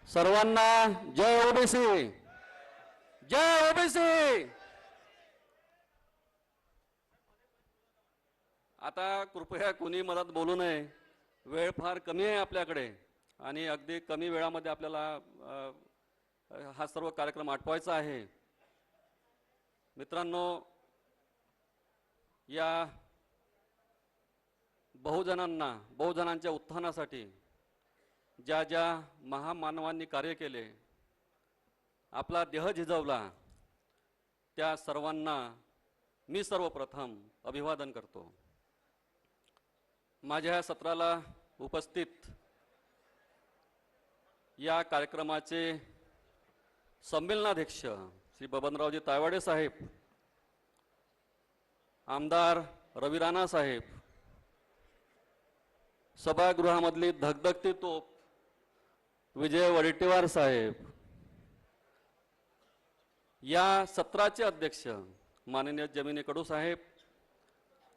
सर्वांना जय ओबीसी, जय ओबीसी। आता कृपया कोणी मधात बोलू नये, वेळ फार कमी आहे आपल्याकडे आणि अगदी कमी वेळामध्ये आपल्याला हा सर्व कार्यक्रम आटवायचा आहे। मित्रांनो, या बहुजनांच्या उत्थानासाठी ज्या ज्या महामानवांनी कार्य केले, आपला देह झिजवला, त्या सर्वांना मी सर्वप्रथम अभिवादन करतो। माझ्या सत्राला उपस्थित या कार्यक्रमाचे संमेलनाध्यक्ष श्री बबनरावजी तायवाडे साहेब, आमदार रवी राणा साहेब, सभागृहामधली धगधगती तोप विजय वडेट्टीवार साहेब, या सत्राचे अध्यक्ष माननीय जमिनी कडू साहेब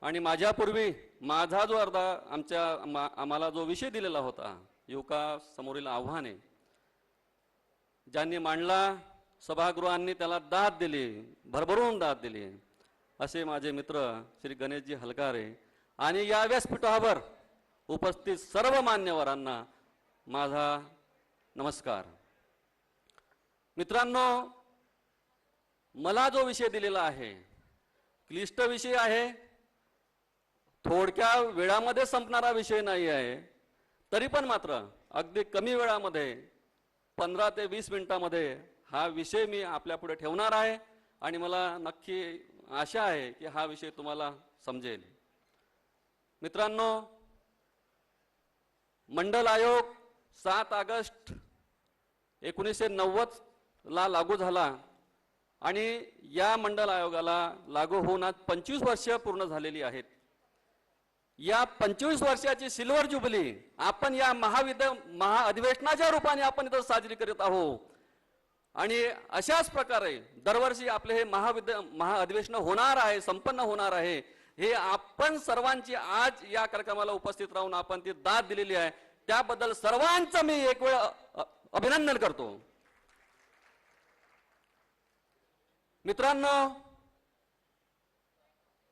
आणि माझ्यापूर्वी माझा जो आम्हाला जो विषय दिलेला होता, युवका समोरील आव्हाने, ज्यांनी मांडला, सभागृहांनी त्याला दाद दिली, भरभरून दाद दिली, असे माझे मित्र श्री गणेशजी हलकारे आणि या व्यासपीठावर उपस्थित सर्व मान्यवरांना माझा नमस्कार। मित्रांनो, मला जो विषय दिलेला आहे क्लिष्ट विषय आहे, थोडक्या वेळामध्ये संपणारा विषय नाही आहे, तरी पण मात्र अगदी कमी वेळामध्ये 15 ते 20 मिनिटांमध्ये हा विषय मी आपल्या पुढे ठेवणार आहे आणि मला नक्की आशा आहे की हा विषय तुम्हाला समजेल। मित्रांनो, मंडल आयोग 7 ऑगस्ट 1990 ला लागू झाला आणि या मंडल आयोगाला लागू होऊन आज 25 वर्ष पूर्ण झालेली आहेत। या 25 वर्षाची सिल्वर जुबली आपण या महाअधिवेशनाच्या रूपाने आपण इथं साजरी करत आहोत आणि अशाच प्रकारे दरवर्षी आपले हे महाअधिवेशन होणार आहे, संपन्न होणार आहे। हे आपण सर्वांची आज या कार्यक्रमाला उपस्थित राहून आपण ती दाद दिलेली आहे, त्याबद्दल सर्वांचं मी एक वेळ अभिनंदन करतो। मित्रांनो,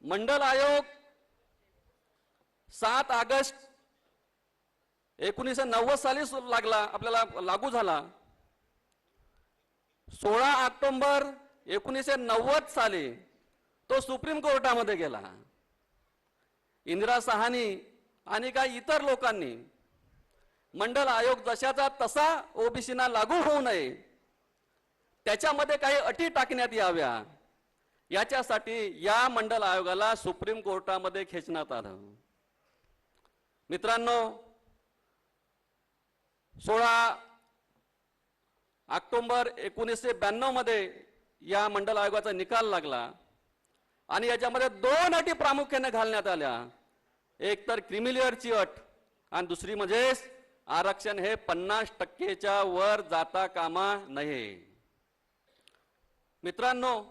मंडल आयोग 7 ऑगस्ट 1990 साली आपल्याला लागू झाला। 16 ऑक्टोबर 1990 साली तो सुप्रीम कोर्टामध्ये गेला। इंदिरा साहानी आणि काही इतर लोकांनी मंडल आयोग जशाचा तसा ओबीसीना लागू होऊ नये, त्याच्यामध्ये काही अटी टाकण्यात याव्या, याच्यासाठी या मंडल आयोगाला सुप्रीम कोर्टामध्ये खेचण्यात आलं। मित्रांनो, 16 ऑक्टोबर 1992 मध्ये या मंडल आयोगाचा निकाल लागला आणि याच्यामध्ये 2 अटी प्रामुख्याने घालण्यात आल्या। एक तर क्रिमिलेअरची अट आणि दुसरी म्हणजे आरक्षण हे 50% वर जाता कामा नये। मित्रांनो,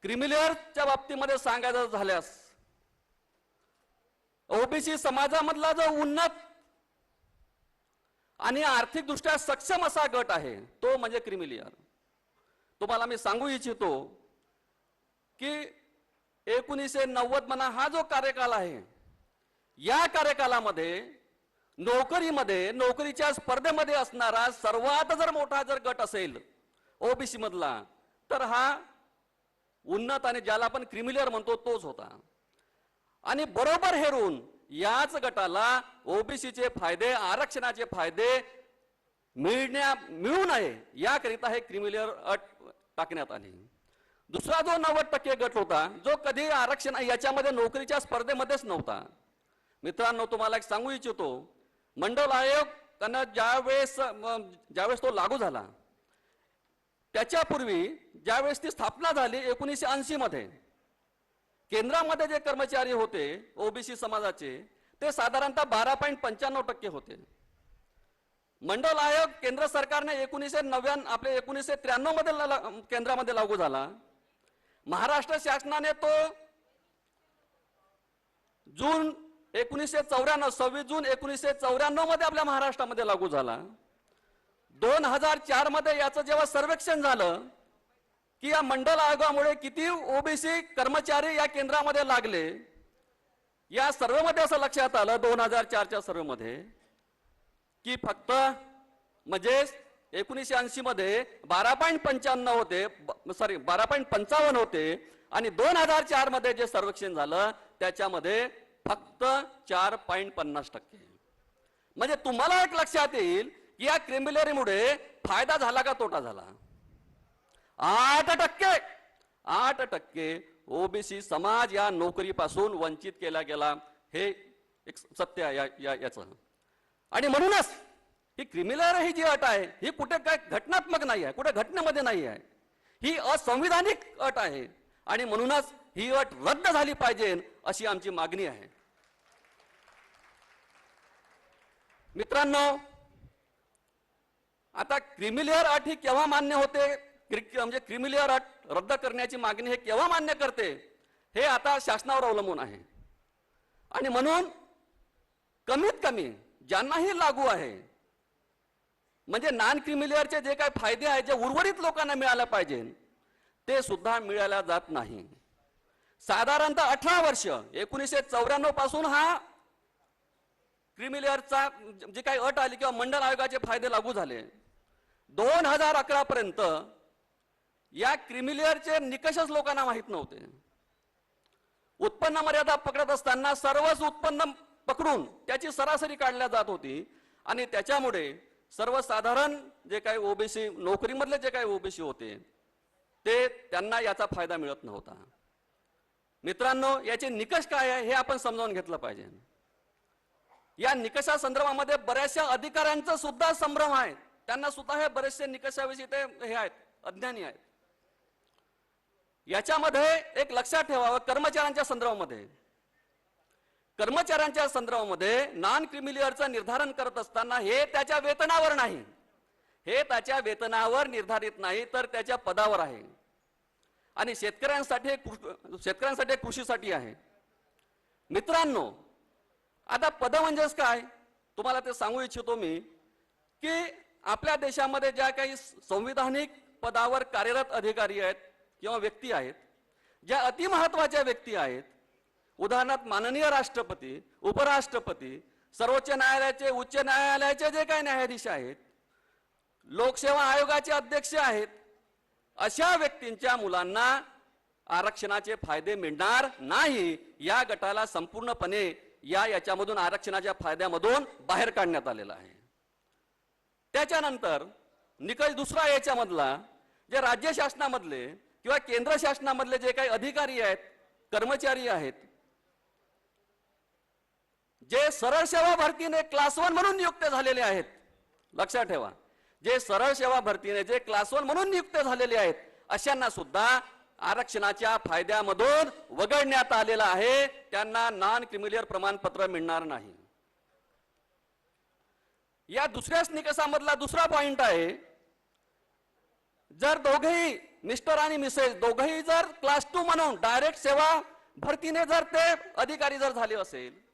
क्रिमिलेअरच्या बाबतीमध्ये सांगायचं झाल्यास, ओबीसी समाजामधला जो उन्नत आणि आर्थिकदृष्ट्या सक्षम असा गट आहे तो म्हणजे क्रिमिलेअर। तुम्हाला मी सांगू इच्छितो की 1990 म्हणा हा जो कार्यकाल आहे, या कार्यकालामध्ये नोकरीच्या स्पर्धेमध्ये असणारा सर्वात जर मोठा गट असेल ओबीसी मधला, तर हा उन्नत आणि ज्याला आपण क्रिमिलेअर म्हणतो तोच होता। आणि बरोबर हेरून याच गटाला ओबीसीचे फायदे, आरक्षणाचे फायदे मिळू नये याकरिता हे क्रिमिलेअर अट टाकण्यात आली। दुसरा जो 90% गट होता, जो कधी आरक्षण याच्यामध्ये नोकरीच्या स्पर्धेमध्येच नव्हता। मित्रांनो, तुम्हाला एक सांगू इच्छितो, मंडल आयोग त्यांना ज्यावेळेस तो लागू झाला, त्याच्यापूर्वी ज्यावेळेस ती स्थापना झाली 1980 मध्ये, केंद्रामध्ये जे कर्मचारी होते ओबीसी समाजाचे ते साधारणतः 12.95% होते। मंडल आयोग केंद्र सरकारने 1993 मध्ये केंद्रामध्ये लागू झाला। महाराष्ट्र शासनाने तो 26 जून 1994 मध्ये आपल्या महाराष्ट्रामध्ये लागू झाला। 2004 मध्ये याचं जेव्हा सर्वेक्षण झालं की या मंडल आयोगामुळे किती ओबीसी कर्मचारी या केंद्रामध्ये लागले, या सर्वेमध्ये असं लक्षात आलं 2004च्या सर्वेमध्ये की फक्त म्हणजे 1980 मध्ये 12.95 होते, 12.55 होते आणि 2004 मध्ये जे सर्वेक्षण झालं त्याच्यामध्ये फक्त 4.50%. म्हणजे तुम्हाला एक लक्षात येईल की या क्रिमिलेअरमुळे फायदा झाला का तोटा झाला. 8% ओबीसी समाज या नोकरीपासून वंचित केला गेला, हे एक सत्य आहे याचं. आणि म्हणूनच ही क्रिमिलेअर ही जी अट आहे ही कुठे काय घटनात्मक नाही आहे, कुठे घटनेमध्ये नाही आहे, ही असंविधानिक अट आहे आणि म्हणूनच ही अट रद्द झाली पाहिजे अशी आमची मागणी आहे. मित्रांनो, आता क्रिमिलेअर अट ही केव्हा मान्य होते, म्हणजे क्रिमिलेअर अट रद्द करण्याची मागणी हे केव्हा मान्य करते हे आता शासनावर अवलंबून आहे. आणि म्हणून कमीत कमी ज्यांनाही लागू आहे, म्हणजे नॉन क्रिमिलेअरचे जे काही फायदे आहेत जे उर्वरित लोकांना मिळायला पाहिजे ते सुद्धा मिळायला जात नाही. साधारणतः 18 वर्ष 1994 पासून हा क्रिमिलेअरचा जे काही अट आली किंवा मंडल आयोगाचे फायदे लागू झाले, 2011 पर्यंत या क्रिमिलेअरचे निकषच लोकांना माहित नव्हते. उत्पन्न मर्यादा पकडत असताना सर्वच उत्पन्न पकडून त्याची सरासरी काढल्या जात होती आणि त्याच्यामुळे सर्वसाधारण जे काही ओबीसी नोकरीमधले जे काही ओबीसी होते ते त्यांना याचा फायदा मिळत नव्हता. मित्रांनो, याचे निकष काय आहे हे आपण समजावून घेतलं पाहिजे. या निकषा संदर्भामध्ये बऱ्याचशा अधिकाऱ्यांचा सुद्धा संभ्रम आहे, त्यांना सुद्धा हे बरेचसे निकषाविषयी ते हे आहेत, अज्ञानी आहेत. याच्यामध्ये एक लक्षात ठेवावं, कर्मचाऱ्यांच्या संदर्भामध्ये नॉन क्रिमिलेअरचं निर्धारण करत असताना हे त्याच्या वेतनावर नाही, हे त्याच्या वेतनावर निर्धारित नाही तर त्याच्या पदावर आहे. आणि शेतकऱ्यांसाठी कृषीसाठी आहे. मित्रांनो, आता पद म्हणजेच काय तुम्हाला ते सांगू इच्छितो मी की आपल्या देशामध्ये ज्या काही संविधानिक पदावर कार्यरत अधिकारी आहेत किंवा व्यक्ती आहेत, ज्या अतिमहत्वाच्या व्यक्ती आहेत, उदाहरणार्थ माननीय राष्ट्रपती, उपराष्ट्रपती, सर्वोच्च न्यायालयाचे, उच्च न्यायालयाचे जे काही न्यायाधीश आहेत, लोकसेवा आयोगाचे अध्यक्ष आहेत, अशा व्यक्तींच्या मुलांना आरक्षणाचे फायदे मिळणार नाही. या गटाला संपूर्णपणे याच्यामधून आरक्षणाच्या फायद्यामधून बाहेर काढण्यात आलेला आहे. त्याच्यानंतर निकष दुसरा याच्यामधला, जे राज्य शासनामधले किंवा केंद्र शासनामधले जे काही अधिकारी आहेत, कर्मचारी आहेत, जे सरळ सेवा भरतीने क्लास 1 म्हणून नियुक्त झालेले आहेत, लक्षात ठेवा, जे सरळ सेवा भरतीने जे क्लास 1 म्हणून नियुक्त झालेले आहेत अशांना सुद्धा आरक्षणाच्या फायद्यामधून वगळण्यात आलेला आहे. त्यांना नॉन क्रिमिलेअर प्रमाणपत्र मिळणार नाही. या दुसऱ्याच निकषामधला दुसरा पॉइंट आहे, जर दोघेही मिस्टर आणि मिसेस दोघेही जर क्लास 2 म्हणून डायरेक्ट सेवा भरतीने जर ते अधिकारी जर झाले असेल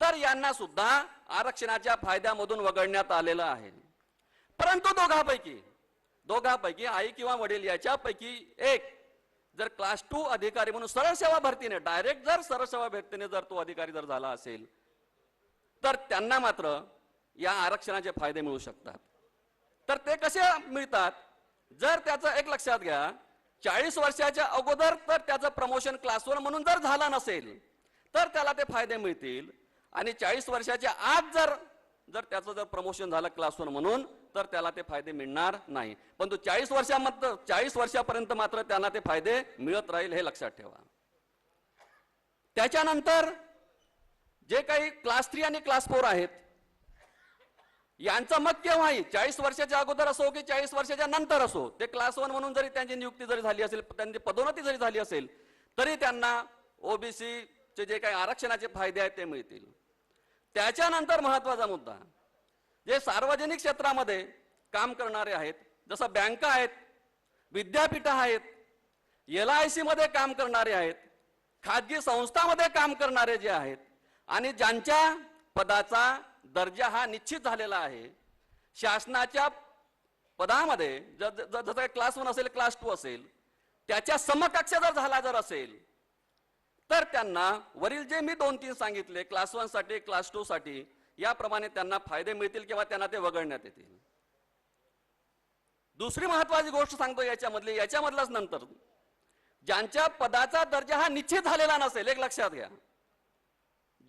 तर यांना सुद्धा आरक्षणाच्या फायद्यामधून वगळण्यात आलेलं आहे. परंतु दोघांपैकी आई किंवा वडील याच्यापैकी एक जर क्लास 2 अधिकारी म्हणून सरळ सेवा भरतीने डायरेक्ट जर सरळ सेवा भरतीने जर तो अधिकारी जर झाला असेल तर त्यांना मात्र या आरक्षणाचे फायदे मिळू शकतात. तर ते कसे मिळतात, जर त्याचं एक लक्षात घ्या, 40 वर्षाच्या अगोदर तर त्याचं प्रमोशन क्लास 1 म्हणून जर झाला नसेल तर त्याला ते फायदे मिळतील आणि 40 वर्षाच्या आत जर त्याचं जर प्रमोशन झालं क्लास 1 म्हणून तर त्याला ते फायदे मिळणार नाही. परंतु 40 वर्षापर्यंत मात्र त्यांना ते फायदे मिळत राहील, हे लक्षात ठेवा. त्याच्यानंतर जे काही क्लास 3 आणि क्लास 4 आहेत यांचं मत केव्हाही 40 वर्षाच्या अगोदर असो की 40 वर्षाच्या नंतर असो, ते क्लास 1 म्हणून जरी त्यांची नियुक्ती जरी झाली असेल, त्यांची पदोन्नती जरी झाली असेल तरी त्यांना ओबीसी चे जे काही आरक्षणाचे फायदे आहेत ते मिळतील. त्याच्यानंतर महत्वाचा मुद्दा, जे सार्वजनिक क्षेत्रामध्ये काम करणारे आहेत, जसं बँका आहेत, विद्यापीठ आहेत, LIC मध्ये काम करणारे आहेत, खाजगी संस्थांमध्ये काम करणारे जे आहेत आणि ज्यांच्या पदाचा दर्जा हा निश्चित झालेला आहे, शासनाच्या पदामध्ये जसं क्लास 1 असेल, क्लास 2 असेल, त्याच्या समकक्ष जर असेल तर त्यांना वरील जे मी 2-3 सांगितले क्लास 1 साठी, क्लास 2 साठी, याप्रमाणे त्यांना फायदे मिळतील किंवा त्यांना ते वगळण्यात येतील. दुसरी महत्वाची गोष्ट सांगतो याच्यामधलाच नंतर, ज्यांच्या पदाचा दर्जा हा निश्चित झालेला नसेल, एक लक्षात घ्या,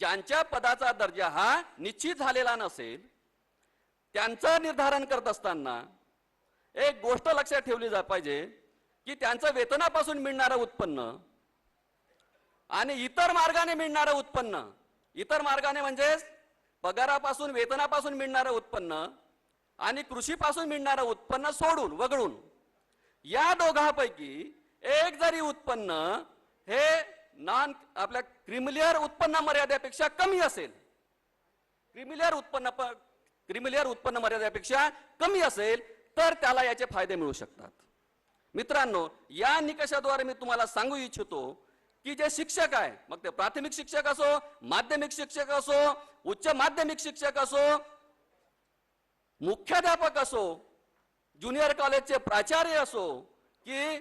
ज्यांच्या पदाचा दर्जा हा निश्चित झालेला नसेल, त्यांचं निर्धारण करत असताना एक गोष्ट लक्षात ठेवली पाहिजे की त्यांचं वेतनापासून मिळणारं उत्पन्न आणि इतर मार्गाने मिळणारं उत्पन्न, इतर मार्गाने म्हणजे पगारापासून, वेतनापासून मिळणारं उत्पन्न आणि कृषीपासून मिळणारं उत्पन्न सोडून, वगळून, या दोघांपैकी एक जरी उत्पन्न हे आपल्या क्रिमिलियर उत्पन्न मर्यादेपेक्षा कमी असेल, क्रिमिलियर उत्पन्न मर्यादेपेक्षा कमी असेल, तर त्याला याचे फायदे मिळू शकतात. मित्रांनो, या निकषाद्वारे मी तुम्हाला सांगू इच्छितो की जे शिक्षक आहे, मग ते प्राथमिक शिक्षक असो, माध्यमिक शिक्षक असो, उच्च माध्यमिक शिक्षक असो, मुख्याध्यापक असो, ज्युनियर कॉलेजचे प्राचार्य असो, की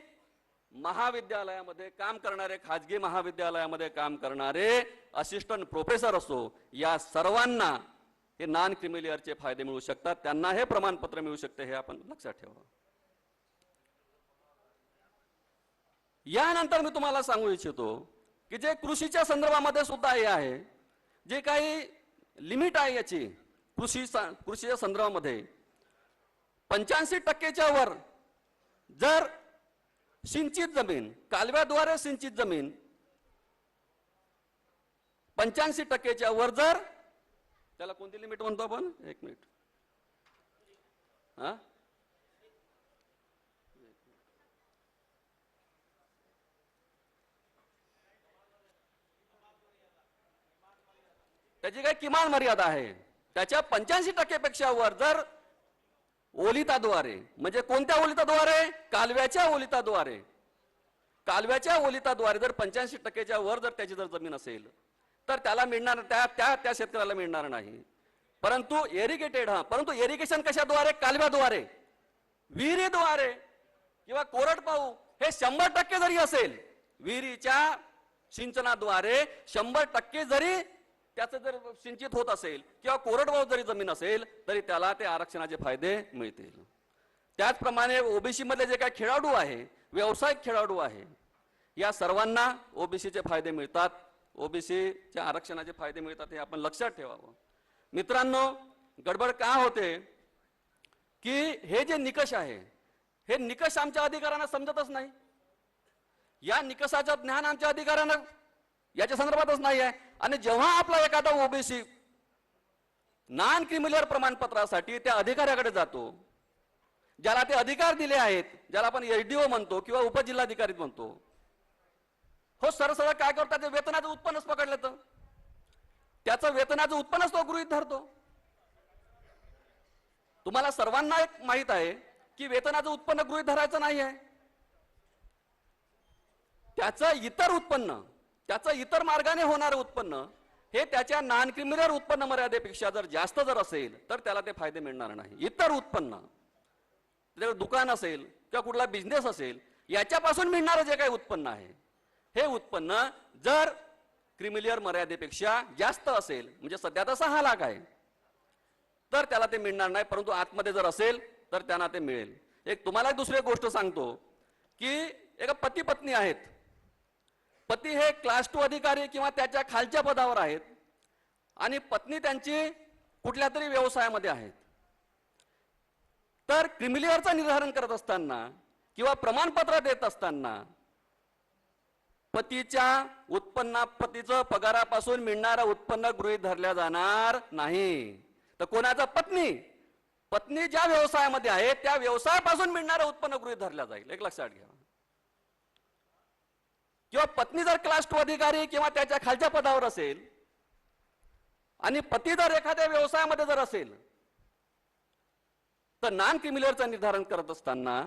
महाविद्यालयामध्ये काम करणारे, खाजगी महाविद्यालयामध्ये काम करणारे असिस्टंट प्रोफेसर असो, या सर्वांना हे नॉन क्रिमिलियरचे फायदे मिळू शकतात. त्यांना हे प्रमाणपत्र मिळू शकते, हे आपण लक्षात ठेवा. यानंतर मी तुम्हाला सांगू इच्छितो की जे कृषीच्या संदर्भामध्ये सुद्धा हे आहे, जे काही लिमिट आहे याची कृषीच्या संदर्भामध्ये 85% वर जर सिंचित जमीन, कालव्याद्वारे सिंचित जमीन 85% वर जर, त्याला कोणती लिमिट म्हणतो आपण, एक मिनिट, हा, त्याची काही किमान मर्यादा आहे. त्याच्या 85% पेक्षा वर जर ओलिताद्वारे, म्हणजे कोणत्या ओलिताद्वारे, कालव्याच्या ओलिताद्वारे, कालव्याच्या ओलिताद्वारे जर 85% वर जर त्याची जर जमीन असेल तर त्याला मिळणार, त्या शेतकऱ्याला मिळणार नाही. परंतु इरिगेटेड, परंतु इरिगेशन कशाद्वारे, कालव्याद्वारे, विहिरीद्वारे किंवा कोरडवाहू, हे 100% जरी असेल, विहिरीच्या सिंचनाद्वारे 100% जरी त्याचं जर सिंचित होत असेल किंवा कोरडवाहू जरी जमीन असेल, तरी त्याला ते आरक्षणाचे फायदे मिळतील. त्याचप्रमाणे ओबीसी मधले जे काही खेळाडू आहे, व्यावसायिक खेळाडू आहे, या सर्वांना ओबीसीचे फायदे मिळतात, ओबीसीच्या आरक्षणाचे फायदे मिळतात, हे आपण लक्षात ठेवावं. मित्रांनो, गडबड का होते की हे जे निकष आहे, हे निकष आमच्या अधिकाऱ्यांना समजतच नाही. या निकषाचं ज्ञान आमच्या अधिकाऱ्यांना याच्या संदर्भातच नाही आहे. आणि जेव्हा आपला एखादा ओबीसी नॉन क्रिमिलियर प्रमाणपत्रासाठी त्या अधिकाऱ्याकडे जातो, ज्याला ते अधिकार दिले आहेत, ज्याला आपण एसडीओ म्हणतो किंवा उपजिल्हाधिकारी म्हणतो, हो, सरळ काय करतात, ते वेतनाचं उत्पन्नच पकडलं, तर त्याचं वेतनाचं उत्पन्नच तो गृहीत धरतो. तुम्हाला सर्वांना एक माहित आहे की वेतनाचं उत्पन्न गृहीत धरायचं नाही आहे. त्याचं इतर उत्पन्न, त्याचं इतर मार्गाने होणारं उत्पन्न हे त्याच्या नॉन क्रिमिलियर उत्पन्न मर्यादेपेक्षा जर जास्त जर असेल तर त्याला ते फायदे मिळणार नाही. इतर उत्पन्न, दुकान असेल किंवा कुठला बिझनेस असेल, याच्यापासून मिळणारं जे काही उत्पन्न आहे, हे उत्पन्न जर क्रिमिलियर मर्यादेपेक्षा जास्त असेल, म्हणजे सध्या तर 6 लाख आहे, तर त्याला ते मिळणार नाही. परंतु आतमध्ये जर असेल तर त्यांना ते मिळेल. एक तुम्हाला दुसरी गोष्ट सांगतो की एक पती पत्नी आहेत, पती हे क्लास 2 अधिकारी किंवा त्याच्या खालच्या पदावर आहेत आणि पत्नी त्यांची कुठल्या तरी व्यवसायामध्ये आहेत. तर क्रिमिलियरचं निर्धारण करत असताना किंवा प्रमाणपत्र देत असताना पतीच्या पतीचं पगारापासून मिळणारं उत्पन्न गृहीत धरल्या जाणार नाही. तर कोणाचा, पत्नी ज्या व्यवसायामध्ये आहे त्या व्यवसायापासून मिळणारं उत्पन्न गृहीत धरल्या जाईल, एक लक्षात घ्या. किंवा पत्नी जर क्लास 2 अधिकारी किंवा त्याच्या खालच्या पदावर असेल आणि पती जर एखाद्या व्यवसायामध्ये जर असेल, तर नॉन क्रिमिलियरचं निर्धारण करत असताना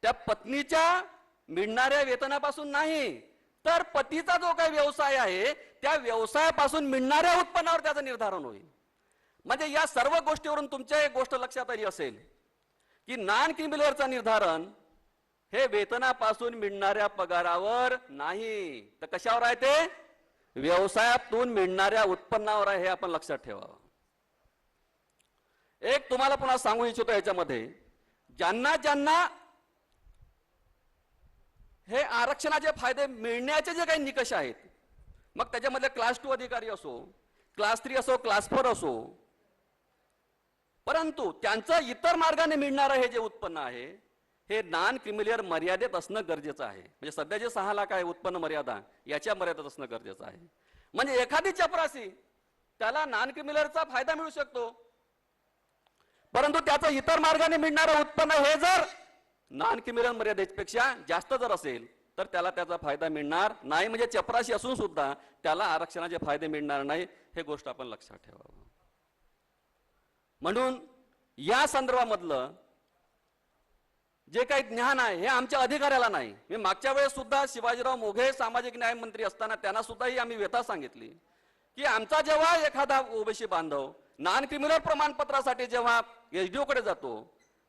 त्या पत्नीच्या मिळणाऱ्या वेतनापासून नाही, तर पतीचा जो काही व्यवसाय आहे त्या व्यवसायापासून मिळणाऱ्या उत्पन्नावर त्याचं निर्धारण होईल. म्हणजे या सर्व गोष्टीवरून तुमच्या एक गोष्ट लक्षात आली असेल की नॉन क्रिमिलियरचं निर्धारण हे वेतनापासून मिळणाऱ्या पगारावर नाही, तर कशावर आहे? ते व्यवसायातून मिळणाऱ्या उत्पन्नावर आहे. हे आपण लक्षात ठेवावं. एक तुम्हाला पुन्हा सांगू इच्छितो, याच्यामध्ये ज्यांना ज्यांना हे आरक्षणाचे फायदे मिळण्याचे जे काही निकष आहेत, मग त्याच्यामध्ये क्लास 2 अधिकारी असो, क्लास 3 असो, क्लास 4 असो, परंतु त्यांचं इतर मार्गाने मिळणारं हे जे उत्पन्न आहे हे नॉन क्रिमिलियर मर्यादेत असणं गरजेचं आहे. म्हणजे सध्या जे 6 लाख आहे उत्पन्न मर्यादा, याच्या मर्यादेत असणं गरजेचं आहे. म्हणजे एखादी चपरासी त्याला नॉन क्रिमिलियरचा फायदा मिळू शकतो, परंतु त्याचं इतर मार्गाने मिळणारं उत्पन्न हे जर नॉन क्रिमिलियर मर्यादेपेक्षा जास्त जर असेल तर त्याला त्याचा फायदा मिळणार नाही. म्हणजे चपराशी असून सुद्धा त्याला आरक्षणाचे फायदे मिळणार नाही. हे गोष्ट आपण लक्षात ठेवावं. म्हणून या संदर्भामधलं जे काही ज्ञान आहे हे आमच्या अधिकाऱ्याला नाही. मी मागच्या वेळेस सुद्धा शिवाजीराव मोघे सामाजिक न्याय मंत्री असताना त्यांना सुद्धा ही आम्ही व्यथा सांगितली की आमचा जेव्हा एखादा ओबीसी बांधव नॉन क्रिमिनल प्रमाणपत्रासाठी जेव्हा एसडीओ कडे जातो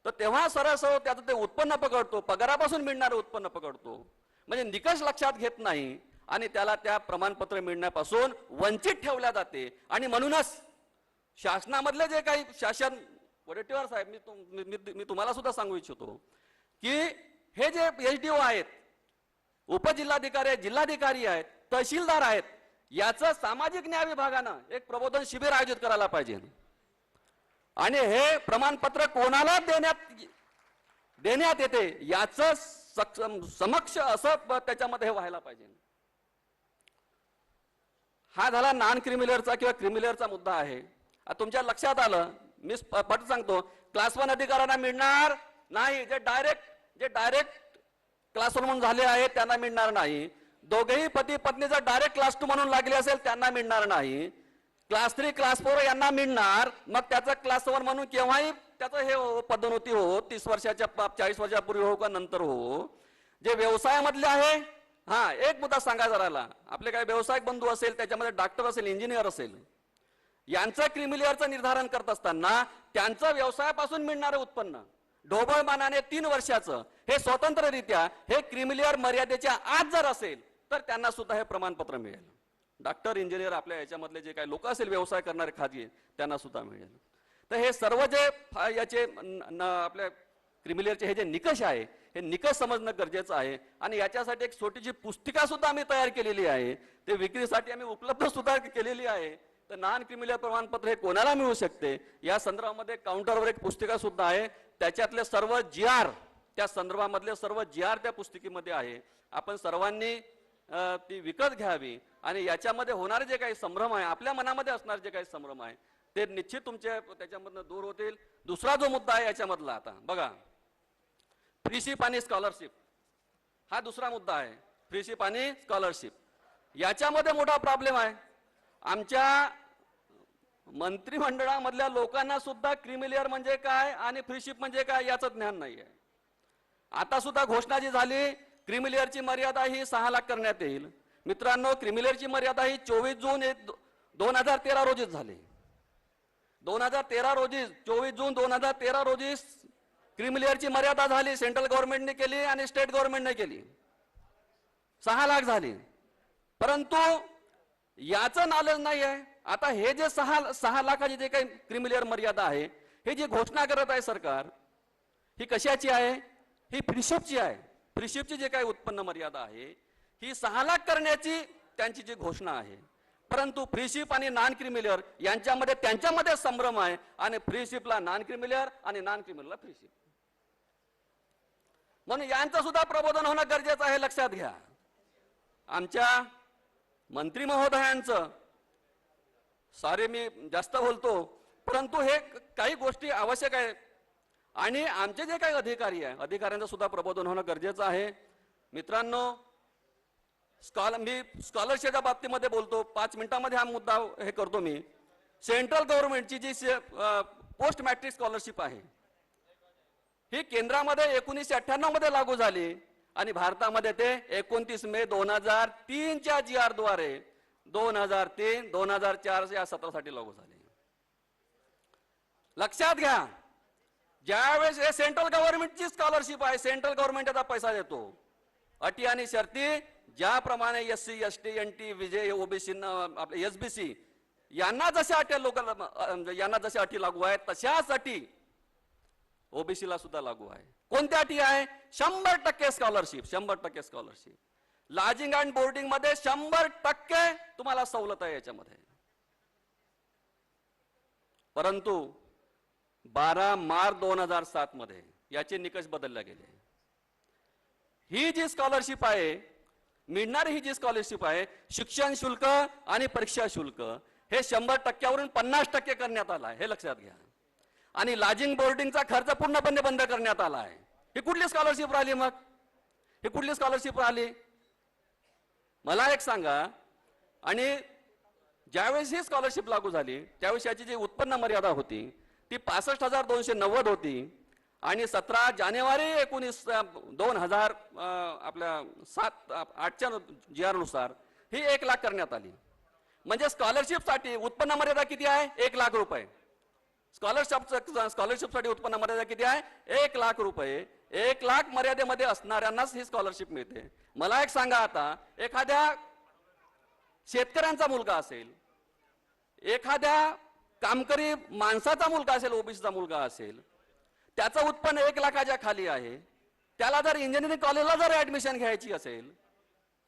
तर तेव्हा सरळ त्याचं ते उत्पन्न पकडतो, पगारापासून मिळणारं उत्पन्न पकडतो, म्हणजे निकष लक्षात घेत नाही आणि त्याला त्या प्रमाणपत्र मिळण्यापासून वंचित ठेवल्या जाते. आणि म्हणूनच शासनामधले जे काही शासन वडेट्टीवार साहेब, मी तुम्हाला सुद्धा सांगू इच्छितो की हे जे एसडीओ आहेत, उपजिल्हाधिकारी आहेत, जिल्हाधिकारी आहेत, तहसीलदार आहेत, याचं सामाजिक न्याय विभागानं एक प्रबोधन शिबिर आयोजित करायला पाहिजे आणि हे प्रमाणपत्र कोणाला देण्यात येते याचं समक्ष असं त्याच्यामध्ये हे व्हायला पाहिजे. हा झाला नॉन क्रिमिलियरचा किंवा क्रिमिलियरचा मुद्दा आहे. तुमच्या लक्षात आलं, मी पट सांगतो, क्लास 1 अधिकाऱ्यांना मिळणार नाही. जे डायरेक्ट क्लास 1 म्हणून झाले आहेत त्यांना मिळणार नाही. दोघेही पती पत्नी जर डायरेक्ट क्लास 2 म्हणून लागले असेल त्यांना मिळणार नाही. क्लास 3 क्लास 4 यांना मिळणार. मग त्याचा क्लास 1 म्हणून केव्हाही त्याचं हे पदोन्नती हो, 30 वर्षाच्या 40 वर्षापूर्वी हो का नंतर हो. जे व्यवसायामधले आहे, हा एक मुद्दा सांगायचा राहिला, आपले काही व्यावसायिक बंधू असेल, त्याच्यामध्ये डॉक्टर असेल, इंजिनियर असेल, यांचं क्रिमिलियरचं निर्धारण करत असताना त्यांचं व्यवसायापासून मिळणारं उत्पन्न ढोबळमानाने 3 वर्षाचं हे स्वतंत्ररित्या हे क्रिमिलियर मर्यादेच्या आत जर असेल तर त्यांना सुद्धा हे प्रमाणपत्र मिळेल. डॉक्टर, इंजिनियर, आपल्या याच्यामधले जे काही लोक असेल व्यवसाय करणारे खाजगी, त्यांना सुद्धा मिळेल. तर हे सर्व जे याचे आपल्या क्रिमिलियरचे हे जे निकष आहे हे निकष समजणं गरजेचं आहे. आणि याच्यासाठी एक छोटीशी पुस्तिका सुद्धा आम्ही तयार केलेली आहे, ते विक्रीसाठी आम्ही उपलब्ध सुद्धा केलेली आहे. तर नॉन क्रिमिलियर प्रमाणपत्र हे कोणाला मिळू शकते या संदर्भामध्ये काउंटरवर एक पुस्तिका सुद्धा आहे. त्याच्यातले सर्व GR, त्या संदर्भामधले सर्व GR त्या पुस्तिकेमध्ये आहे. आपण सर्वांनी ती विकत घ्यावी आणि याच्यामध्ये होणारे जे काही संभ्रम आहे, आपल्या मनामध्ये असणारे जे काही संभ्रम आहे ते निश्चित तुमच्या त्याच्यामधनं दूर होतील. दुसरा जो मुद्दा आहे याच्यामधला, आता बघा, फ्रीशिप आणि स्कॉलरशिप हा दुसरा मुद्दा आहे. फ्रीशिप आणि स्कॉलरशिप याच्यामध्ये मोठा प्रॉब्लेम आहे. आमच्या मंत्रिमंडळामधल्या लोकांना सुद्धा क्रिमिलियर म्हणजे काय आणि फ्रीशिप म्हणजे काय याचं ज्ञान नाहीये. आता सुद्धा घोषणा जी झाली, क्रिमिलियरची मर्यादा ही 6 लाख करण्यात येईल. मित्रांनो, क्रिमिलियरची मर्यादा ही 24 जून 2013 रोजीच झाली. 2013 रोजी, 24 जून 2013 रोजी क्रिमिलियरची मर्यादा झाली. सेंट्रल गव्हर्नमेंटने केली आणि स्टेट गव्हर्नमेंटने केली. 6 लाख झाली. परंतु याचं नॉलेज नाही आहे. आता हे जे 6 लाखाची जे काही क्रिमिलियर मर्यादा आहे, हे जी घोषणा करत आहे सरकार, ही कशाची आहे? ही फ्रीशिपची आहे. फ्रीशिपची जे काही उत्पन्न मर्यादा आहे ही 6 लाख करण्याची त्यांची जी घोषणा आहे. परंतु फ्रीशिप आणि नॉन क्रिमिलियर यांच्यामध्ये त्यांच्यामध्ये संभ्रम आहे आणि फ्रीशिपला नॉन क्रिमिलियर आणि नॉन क्रिमिलियरला फ्रीशिप. म्हणून यांचं सुद्धा प्रबोधन होणं गरजेचं आहे, लक्षात घ्या. आमच्या मंत्री महोदयांचं, सारे मी जास्त बोलतो, परंतु हे काही गोष्टी आवश्यक आहे आणि आमचे जे काही अधिकारी आहे अधिकाऱ्यांचं सुद्धा प्रबोधन होणं गरजेचं आहे. मित्रांनो, मी स्कॉलरशिपच्या बाबतीमध्ये बोलतो, 5 मिनिटांमध्ये हा मुद्दा हे करतो. मी सेंट्रल गव्हर्नमेंटची जी पोस्ट मॅट्रिक स्कॉलरशिप आहे ही केंद्रामध्ये 1998 मध्ये लागू झाली आणि भारतामध्ये ते 29 मे 2003च्या GR द्वारे 2003, 2004 या सत्रासाठी लागू झाले. लक्षात घ्या, ज्यावेळेस हे सेंट्रल गव्हर्नमेंटची स्कॉलरशिप आहे, सेंट्रल गव्हर्नमेंट याचा पैसा देतो. अटी आणि शर्ती ज्याप्रमाणे SC ST NT विजय ओबीसी आपले SBC यांना जशा अटी यांना जशा अटी लागू आहेत तशाच अटी ओबीसीला सुद्धा लागू आहे. कोणत्या अटी आहे? 100% scholarship, 100% scholarship. Lodging and boarding मध्ये 100% तुम्हाला सवलत आहे याच्यामध्ये. परंतु 12 मार्च 2007 मध्ये याचे निकष बदलले गेले. ही जी स्कॉलरशिप आहे, मिळणारी ही जी स्कॉलरशिप आहे, शिक्षण शुल्क आणि परीक्षा शुल्क हे 100%वरून 50% करण्यात आला आहे, हे लक्षात घ्या. आणि लॉजिंग बोर्डिंगचा खर्च पूर्णपणे बंद करण्यात आला आहे. ही कुठली स्कॉलरशिप राहिली मग? ही कुठली स्कॉलरशिप राहिली? मला एक सांगा. आणि ज्यावेळेस ही स्कॉलरशिप लागू झाली त्यावेळेस याची जी उत्पन्न मर्यादा होती ती 65,290 होती आणि 17 जानेवारी 2000 आपल्या 8च्या GR नुसार ही 1 लाख करण्यात आली. म्हणजे स्कॉलरशिपसाठी उत्पन्न मर्यादा किती आहे? 1 लाख रुपये. स्कॉलरशिपसाठी उत्पन्न मर्यादा किती आहे? 1 लाख रुपये. 1 लाख मर्यादेमध्ये असणाऱ्यांनाच ही स्कॉलरशिप मिळते. मला एक सांगा, आता एखाद्या शेतकऱ्यांचा मुलगा असेल, एखाद्या कामकरी माणसाचा मुलगा असेल, ओबीसीचा मुलगा असेल, त्याचं उत्पन्न 1 लाखाच्या खाली आहे, त्याला जर इंजिनिअरिंग कॉलेजला जर ऍडमिशन घ्यायची असेल,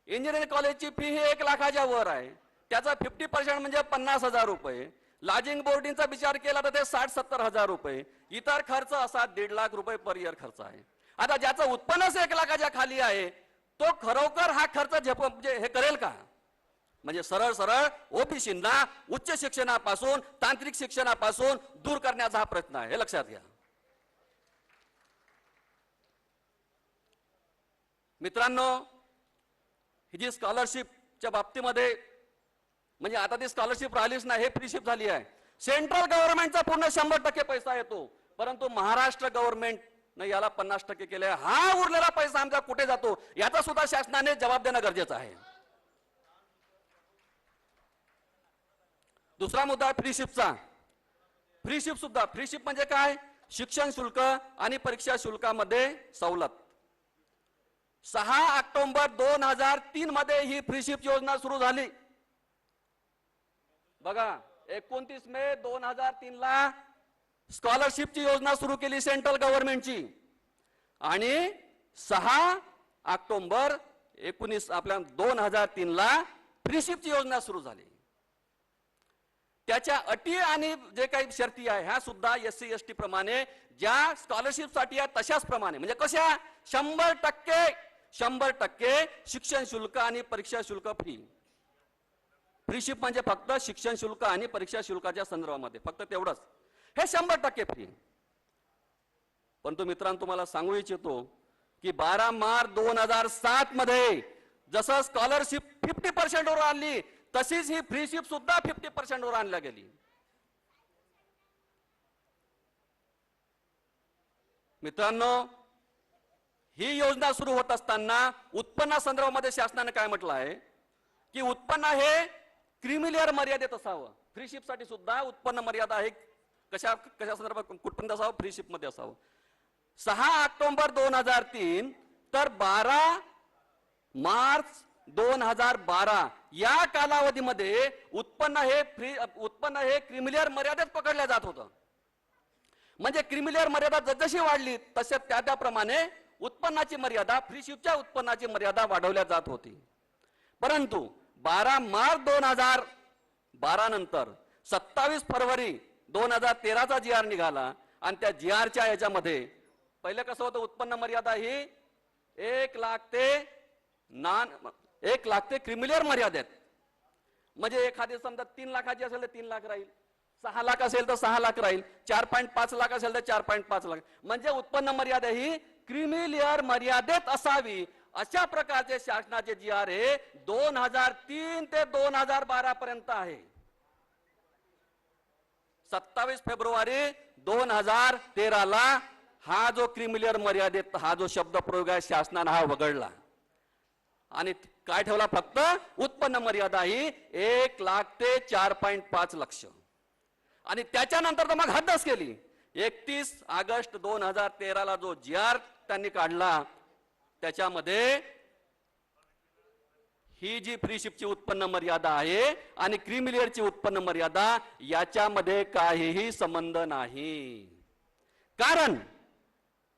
इंजिनिअरिंग कॉलेजची फी ही 1 लाखाच्या वर आहे, त्याचा 50% म्हणजे 50,000 रुपये. लॉजिंग बोर्डिंगचा विचार केला तर ते 60-70 हजार रुपये. इतर खर्च असा 1.5 लाख रुपये पर इयर खर्च आहे. आता ज्याचं उत्पन्नच 1 लाखाच्या खाली आहे तो खरोखर हा खर्च हे करेल का? म्हणजे सरळ सरळ ओबीसींना उच्च शिक्षणापासून, तांत्रिक शिक्षणापासून दूर करण्याचा हा प्रयत्न आहे, हे लक्षात घ्या. मित्रांनो, ही जी स्कॉलरशिपच्या बाबतीमध्ये म्हणजे आता ती स्कॉलरशिप राहिलीच नाही, हे फ्रीशिप झाली आहे. सेंट्रल गव्हर्नमेंटचा पूर्ण 100% पैसा येतो, परंतु महाराष्ट्र गव्हर्नमेंटने याला 50% केले. हा उरलेला पैसा आमचा कुठे जातो याचा सुद्धा शासनाने जबाब देणं गरजेचं आहे. दुसरा मुद्दा फ्रीशिपचा. फ्रीशिप म्हणजे काय? शिक्षण शुल्क आणि परीक्षा शुल्कामध्ये सवलत. 6 ऑक्टोबर 2003 मध्ये ही फ्रीशिप योजना सुरू झाली. बघा, 29 मे 2003 ला स्कॉलरशिपची योजना सुरू केली सेंट्रल गव्हर्नमेंटची आणि 6 ऑक्टोबर 2003 ला फ्रीशिपची योजना सुरू झाली. त्याच्या अटी आणि जे काही शर्ती आहे ह्या सुद्धा SC ST प्रमाणे ज्या स्कॉलरशिपसाठी आहे तशाच प्रमाणे, म्हणजे कशा? 100% शिक्षण शुल्क आणि परीक्षा शुल्क फ्री. फ्रीशिप म्हणजे फक्त शिक्षण शुल्क आणि परीक्षा शुल्काच्या संदर्भामध्ये फक्त तेवढंच, हे 100% फ्री. परंतु मित्रांनो, तुम्हाला सांगू इच्छितो की 12 मार्च 2007 मध्ये जसं स्कॉलरशिप 50% वर आणली तशीच ही फ्रीशिप सुद्धा 50% वर आणल्या गेली. मित्रांनो, ही योजना सुरू होत असताना उत्पन्ना संदर्भामध्ये शासनाने काय म्हटलं आहे की उत्पन्न हे क्रिमिलेअर मर्यादेत असावं. फ्रीशिपसाठी सुद्धा उत्पन्न मर्यादा आहे. कशा संदर्भात? कुठपर्यंत असावं? फ्रीशिप मध्ये असावं. 6 ऑक्टोबर 2003 तर 12 मार्च 2012 या कालावधीमध्ये उत्पन्न हे क्रिमिलेअर मर्यादेत पकडल्या जात होतं. म्हणजे क्रिमिलेअर मर्यादा जशी वाढली तसे त्याप्रमाणे उत्पन्नाची मर्यादा, फ्रीशिपच्या उत्पन्नाची मर्यादा वाढवल्या जात होती. परंतु 12 मार्च 2012 नंतर 27 फरवरी 2013 चा GR निघाला आणि त्या GRच्या याच्यामध्ये पहिलं कसं होतं? उत्पन्न मर्यादा ही 1 लाख ते क्रिमिलेअर मर्यादेत. म्हणजे एखादी समजा 3 लाखाची असेल तर 3 लाख राहील, 6 लाख असेल तर 6 लाख राहील, 4.5 लाख असेल तर 4.5 लाख. म्हणजे उत्पन्न मर्यादा ही क्रिमिलेअर मर्यादेत असावी अशा प्रकारचे शासनाचे GR हे 2003 ते 2012 पर्यंत आहे. 27 फेब्रुवारी 2013 ला हा जो क्रिमिलेअर मर्यादेत हा जो शब्द प्रयोग आहे शासनाने हा वगळला आणि काय ठेवला? फक्त उत्पन्न मर्यादा ही 1 लाख ते 4.5 लाख. आणि त्याच्यानंतर तर मग हद्दच केली 31 ऑगस्ट 2013 जो GR त्यांनी काढला त्याच्यामध्ये ही जी फ्रीशिपची उत्पन्न मर्यादा आहे आणि क्रीमिलियरची उत्पन्न मर्यादा याच्यामध्ये काहीही संबंध नाही. कारण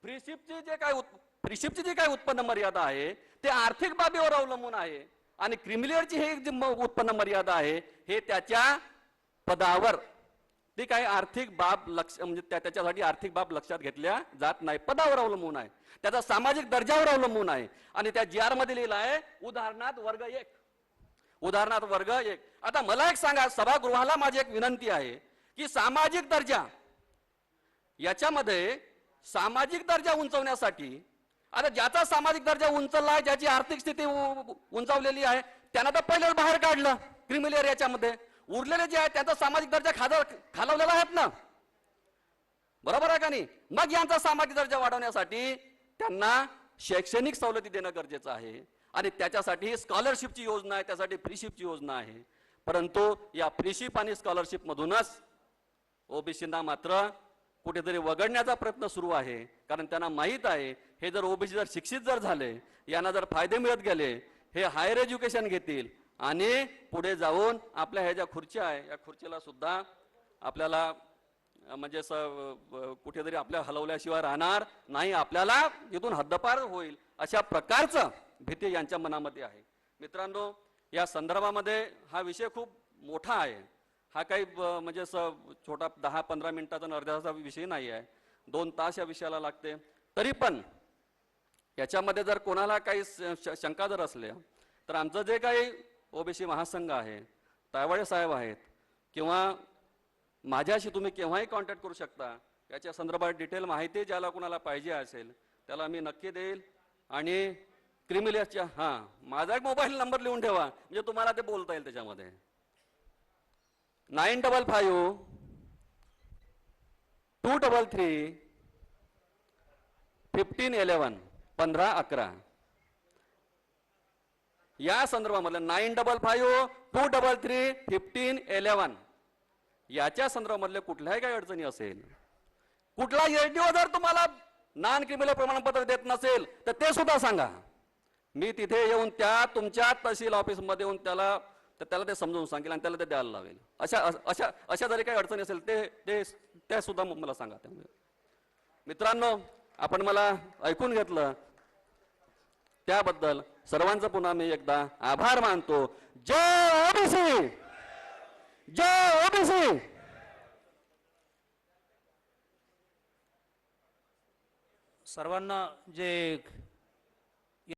फ्रीशिपची जी काही उत्पन्न मर्यादा आहे ते आर्थिक बाबीवर अवलंबून आहे आणि क्रीमिलियरची ही जी उत्पन्न मर्यादा आहे हे त्याच्या पदावर ती काही आर्थिक बाब म्हणजे त्याच्यासाठी आर्थिक बाब लक्षात घेतल्या जात नाही. पदावर अवलंबून आहे, त्याचा सामाजिक दर्जावर अवलंबून आहे. आणि त्या GR मध्ये लिहिलं आहे उदाहरणार्थ वर्ग 1. उदाहरणार्थ वर्ग 1. आता मला एक सांगा, सभागृहाला माझी एक विनंती आहे की सामाजिक दर्जा याच्यामध्ये सामाजिक दर्जा उंचवण्यासाठी आता ज्याचा सामाजिक दर्जा उंचवला आहे, ज्याची आर्थिक स्थिती उंचावलेली आहे त्यांना तर पहिले बाहेर काढलं क्रिमिलियर याच्यामध्ये. उरलेले जे आहेत त्यांचा सामाजिक दर्जा खालवलेला आहेत ना, बरोबर आहे का नाही? मग यांचा सामाजिक दर्जा वाढवण्यासाठी त्यांना शैक्षणिक सवलती देणं गरजेचं आहे आणि त्याच्यासाठी स्कॉलरशिपची योजना आहे, त्यासाठी फ्रीशिपची योजना आहे. परंतु या फ्रीशिप आणि स्कॉलरशिप मधूनच ओबीसींना मात्र कुठेतरी वगळण्याचा प्रयत्न सुरू आहे. कारण त्यांना माहीत आहे हे जर ओबीसी जर शिक्षित जर झाले, यांना जर फायदे मिळत गेले, हे हायर एज्युकेशन घेतील आणि पुढे जाऊन आपल्या ह्या ज्या खुर्च्या आहे या खुर्चीला सुद्धा आपल्याला म्हणजे कुठेतरी आपल्या हलवल्याशिवाय राहणार नाही, आपल्याला इथून हद्दपार होईल अशा प्रकारचं भीती यांच्या मनामध्ये आहे. मित्रांनो, या संदर्भामध्ये हा विषय खूप मोठा आहे. हा काही म्हणजे छोटा 10-15 मिनिटाचा अर्ध्या तासाचा विषय नाही आहे, 2 तास या विषयाला लागते. तरी पण याच्यामध्ये जर कोणाला काही शंका जर असल्या तर आमचं जे काही ओबीसी महासंघ आहे, तायवाडे साहेब आहेत, किंवा माझ्याशी तुम्ही केव्हाही कॉन्टॅक्ट करू शकता. याच्या संदर्भात डिटेल माहिती ज्याला कोणाला पाहिजे असेल त्याला मी नक्की देईल. आणि क्रिमिलियरच्या माझा एक मोबाईल नंबर लिहून ठेवा म्हणजे तुम्हाला ते बोलता येईल त्याच्यामध्ये. 955 233 1511 1511 या संदर्भामध्ये 955 233 1511 याच्या संदर्भामधले कुठल्याही काही अडचणी असेल, कुठला एसडीओ जर तुम्हाला नॉन क्रिमिनल प्रमाणपत्र देत नसेल तर ते सुद्धा सांगा. मी तिथे येऊन त्या तुमच्या तहसील ऑफिस मध्ये येऊन त्याला ते समजून सांगेल आणि त्याला ते द्यायला लावेल. अशा जरी काही अडचणी असेल ते सुद्धा मला सांगा. त्यामुळे मित्रांनो, आपण मला ऐकून घेतलं त्याबद्दल सर्वांचा पुन्हा मी एकदा आभार मानतो. जय ओबीसी, जय ओबीसी. सर्वांना जे